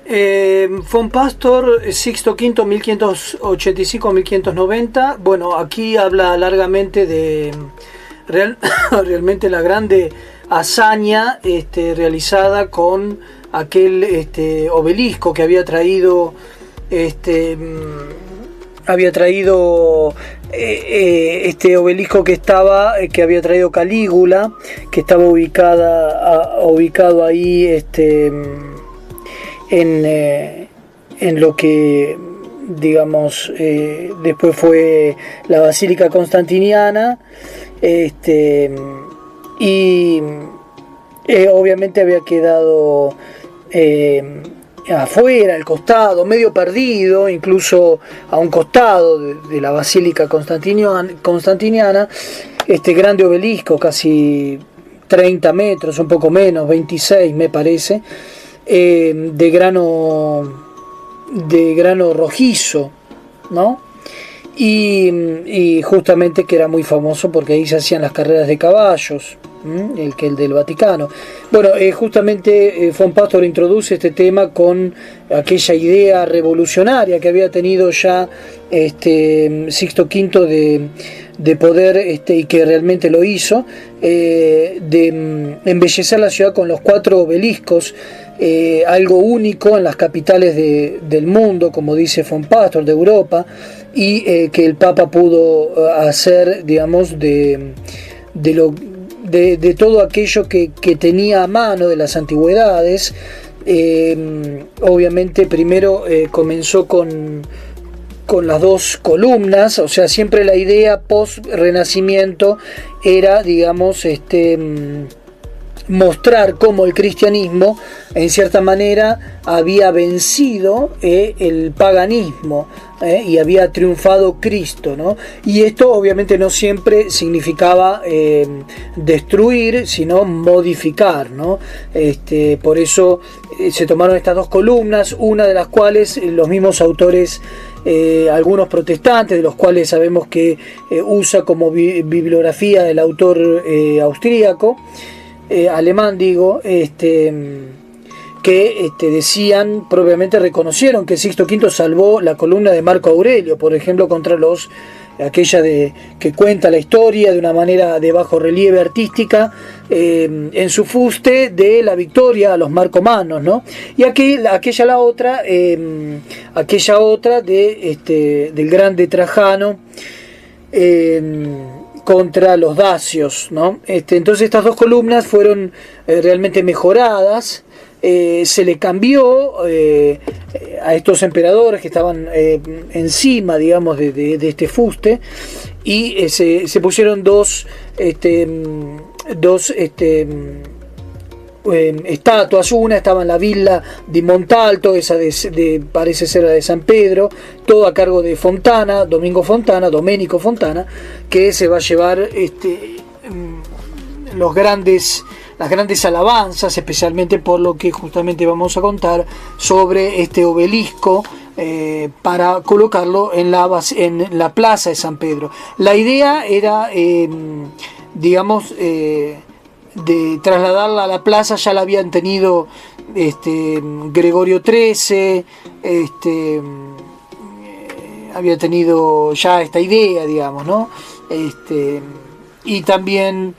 Fue un pastor Sixto V, 1585-1590. Bueno, aquí habla largamente de realmente la grande hazaña realizada con aquel obelisco que había traído este obelisco que había traído Calígula, que estaba ubicado ahí en lo que digamos después fue la Basílica Constantiniana, y obviamente había quedado afuera, al costado, medio perdido, incluso a un costado de la Basílica Constantiniana, este grande obelisco, casi 30 metros, un poco menos, 26 me parece, de grano rojizo, ¿no? Y justamente que era muy famoso porque ahí se hacían las carreras de caballos, el del Vaticano. Bueno, justamente von Pastor introduce este tema con aquella idea revolucionaria que había tenido ya Sixto V de poder, y que realmente lo hizo, de embellecer la ciudad con los 4 obeliscos, algo único en las capitales del mundo, como dice von Pastor, de Europa, y que el Papa pudo hacer, digamos, de todo aquello que tenía a mano de las antigüedades. Obviamente primero comenzó con las 2 columnas, o sea, siempre la idea post-renacimiento era, digamos, mostrar cómo el cristianismo en cierta manera había vencido el paganismo, y había triunfado Cristo, ¿no? Y esto obviamente no siempre significaba destruir, sino modificar, ¿no? Por eso se tomaron estas 2 columnas, una de las cuales los mismos autores, algunos protestantes, de los cuales sabemos que usa como bibliografía el autor austríaco, alemán digo, que decían, propiamente reconocieron que Sixto V salvó la columna de Marco Aurelio, por ejemplo, contra aquella que cuenta la historia de una manera de bajo relieve artística, en su fuste de la victoria a los marcomanos, ¿no? Y aquella otra del grande Trajano, contra los dacios, ¿no? Entonces estas 2 columnas fueron realmente mejoradas. Se le cambió a estos emperadores que estaban encima, digamos, de este fuste, y se pusieron dos estatuas. Una estaba en la Villa di Montalto, esa parece ser la de San Pedro, todo a cargo de Domenico Fontana, que se va a llevar las grandes alabanzas, especialmente por lo que justamente vamos a contar sobre este obelisco, para colocarlo en la plaza de San Pedro. La idea era, digamos, de trasladarla a la plaza. Ya la habían tenido Gregorio XIII, había tenido ya esta idea, digamos, ¿no? Y también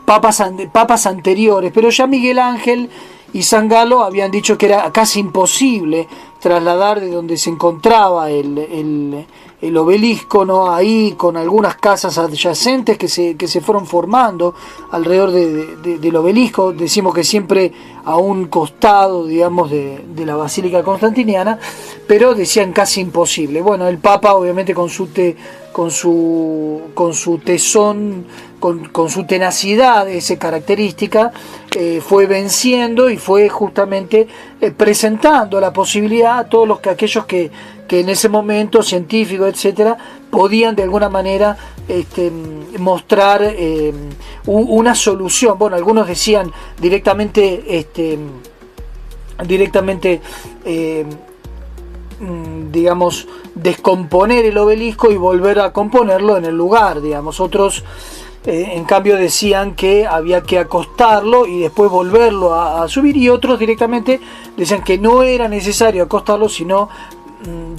papas anteriores, pero ya Miguel Ángel y San Galo habían dicho que era casi imposible trasladar de donde se encontraba el obelisco, ¿no? Ahí, con algunas casas adyacentes que se fueron formando alrededor del obelisco. Decimos que siempre a un costado, digamos, de la Basílica Constantiniana, pero decían casi imposible. Bueno, el Papa, obviamente, con su tesón, con su tenacidad, esa característica, fue venciendo y fue justamente presentando la posibilidad a todos aquellos que en ese momento, científicos, etcétera, podían de alguna manera mostrar una solución. Bueno, algunos decían directamente descomponer el obelisco y volver a componerlo en el lugar, digamos. Otros En cambio decían que había que acostarlo y después volverlo a subir, y otros directamente decían que no era necesario acostarlo, sino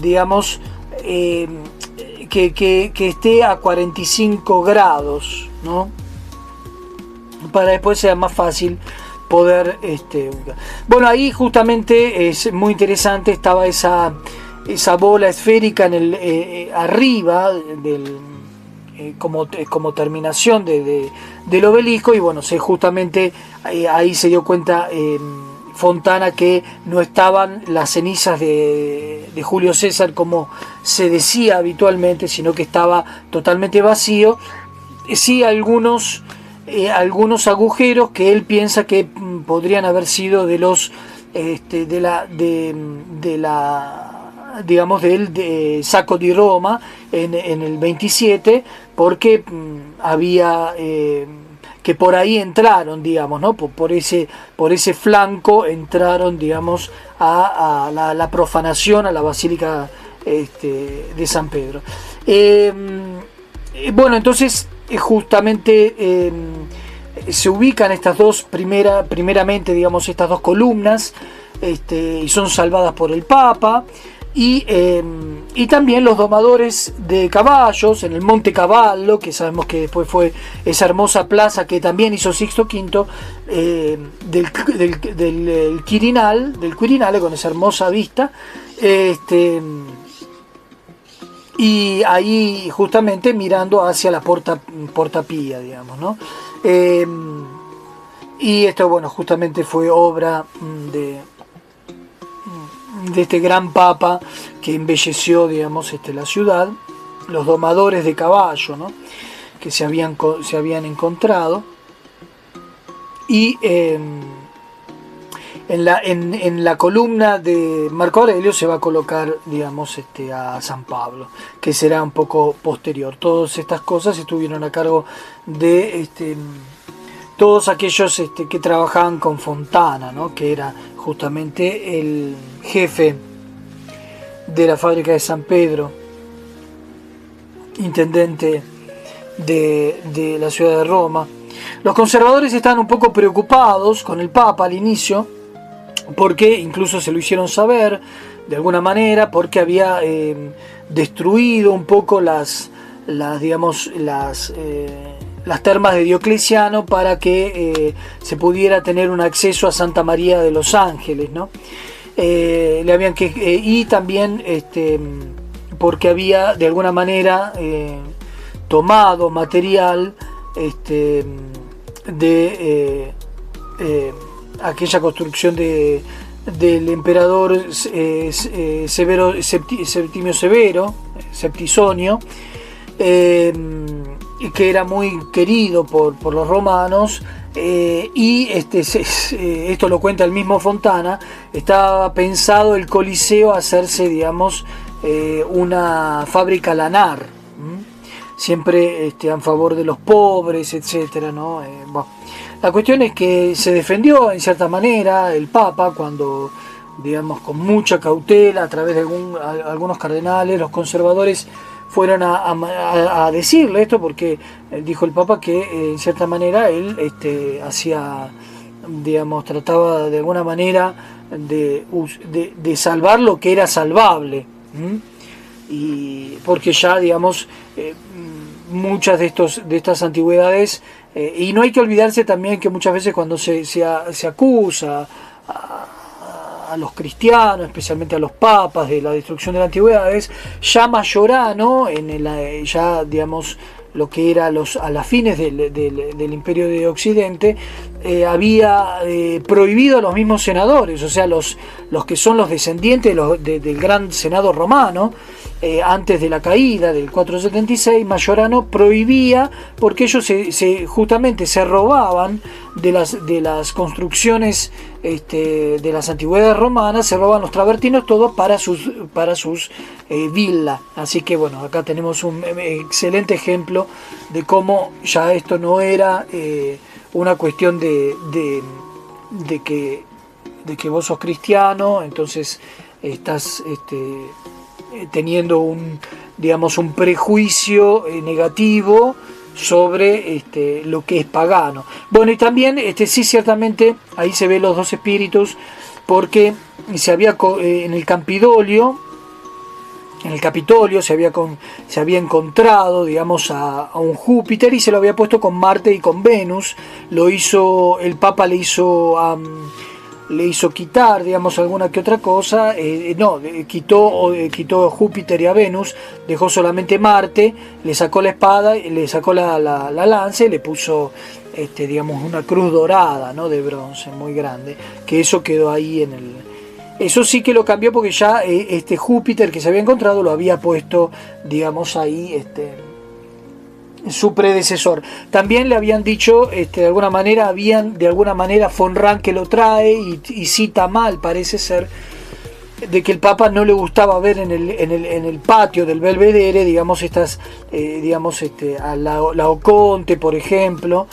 digamos que esté a 45 grados, ¿no? Para después sea más fácil poder bueno, ahí justamente es muy interesante, estaba esa bola esférica en el arriba del como terminación del obelisco, y bueno, justamente ahí se dio cuenta Fontana que no estaban las cenizas de Julio César como se decía habitualmente, sino que estaba totalmente vacío. Sí, algunos agujeros que él piensa que podrían haber sido de los digamos del Sacco di Roma en el 27, porque había que por ahí entraron, digamos, ¿no? Por ese flanco entraron, digamos, a la profanación a la Basílica de San Pedro. Bueno, entonces justamente se ubican estas dos, primeramente, digamos, estas dos columnas, y son salvadas por el Papa. Y también los domadores de caballos en el Monte Cavallo, que sabemos que después fue esa hermosa plaza que también hizo Sixto V, del Quirinale, con esa hermosa vista, y ahí justamente mirando hacia la Porta Pía, digamos, ¿no? Y esto, bueno, justamente fue obra de este gran papa que embelleció, digamos, la ciudad, los domadores de caballo, ¿no? Que se habían encontrado, y en la columna de Marco Aurelio se va a colocar, digamos, a San Pablo, que será un poco posterior. Todas estas cosas estuvieron a cargo de todos aquellos que trabajaban con Fontana, ¿no? Que era justamente el jefe de la fábrica de San Pedro, intendente de la ciudad de Roma. Los conservadores estaban un poco preocupados con el Papa al inicio, porque incluso se lo hicieron saber de alguna manera, porque había destruido un poco las termas de Diocleciano para que se pudiera tener un acceso a Santa María de los Ángeles, ¿no? Y también porque había de alguna manera tomado material de aquella construcción del emperador Septimio Severo, Septisonio, que era muy querido por los romanos, y esto lo cuenta el mismo Fontana. Estaba pensado el Coliseo hacerse, digamos, una fábrica lanar, siempre en favor de los pobres, etcétera, ¿no? Bueno, la cuestión es que se defendió en cierta manera el Papa cuando, digamos, con mucha cautela, a través de algunos cardenales, los conservadores fueron a decirle esto, porque dijo el Papa que en cierta manera él hacía, digamos, trataba de alguna manera de salvar lo que era salvable, y porque ya, digamos, muchas de estas antigüedades, y no hay que olvidarse también que muchas veces cuando se acusa a los cristianos, especialmente a los papas, de la destrucción de las antigüedades, ya Majorano, ya, digamos, lo que era a las fines del Imperio de Occidente, había prohibido a los mismos senadores, o sea, los que son los descendientes del gran Senado romano, antes de la caída del 476, Majorano prohibía, porque ellos justamente se robaban de las construcciones de las antigüedades romanas, se roban los travertinos todo para sus villas. Así que bueno, acá tenemos un excelente ejemplo de cómo ya esto no era una cuestión de que vos sos cristiano, entonces estás teniendo un prejuicio negativo sobre lo que es pagano. Bueno, y también sí, ciertamente ahí se ven los dos espíritus, porque se había en el Campidoglio, en el Capitolio se había encontrado, digamos, a un Júpiter, y se lo había puesto con Marte y con Venus. El Papa le hizo quitar, digamos, alguna que otra cosa. Quitó a Júpiter y a Venus, dejó solamente Marte, le sacó la espada, le sacó la lanza y le puso digamos, una cruz dorada, ¿no?, de bronce muy grande, que eso quedó ahí en el... Eso sí que lo cambió, porque ya Júpiter que se había encontrado lo había puesto, digamos, ahí su predecesor. También le habían dicho, de alguna manera von Ranke que lo trae y cita mal, parece ser, de que el Papa no le gustaba ver en el patio del Belvedere, digamos, a Laoconte, por ejemplo,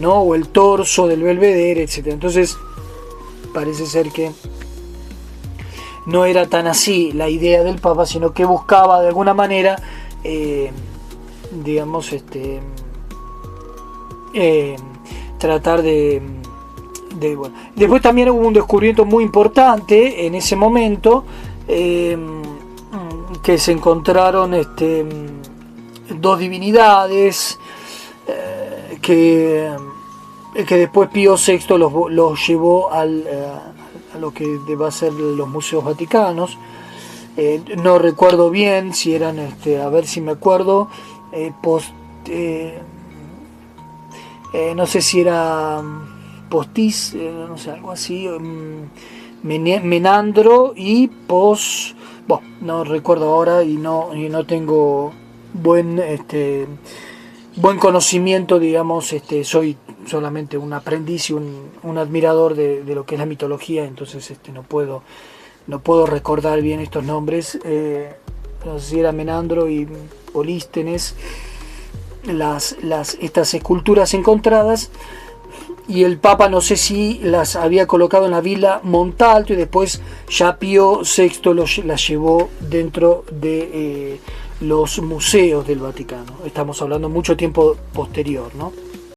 ¿no?, o el torso del Belvedere, etcétera. Entonces parece ser que no era tan así la idea del Papa, sino que buscaba de alguna manera, digamos, tratar de bueno. Después también hubo un descubrimiento muy importante en ese momento, que se encontraron dos divinidades, que después Pío VI los llevó a lo que va a ser los museos vaticanos. No recuerdo bien si eran, a ver si me acuerdo, no sé si era Postis, no sé, algo así, Menandro y bueno, no recuerdo ahora, y no tengo buen conocimiento, digamos, soy solamente un aprendiz y un admirador de lo que es la mitología, entonces no puedo recordar bien estos nombres. No sé si era Menandro y Polístenes, estas esculturas encontradas, y el Papa no sé si las había colocado en la Villa Montalto, y después ya Pío VI las llevó dentro de los museos del Vaticano. Estamos hablando mucho tiempo posterior, ¿no?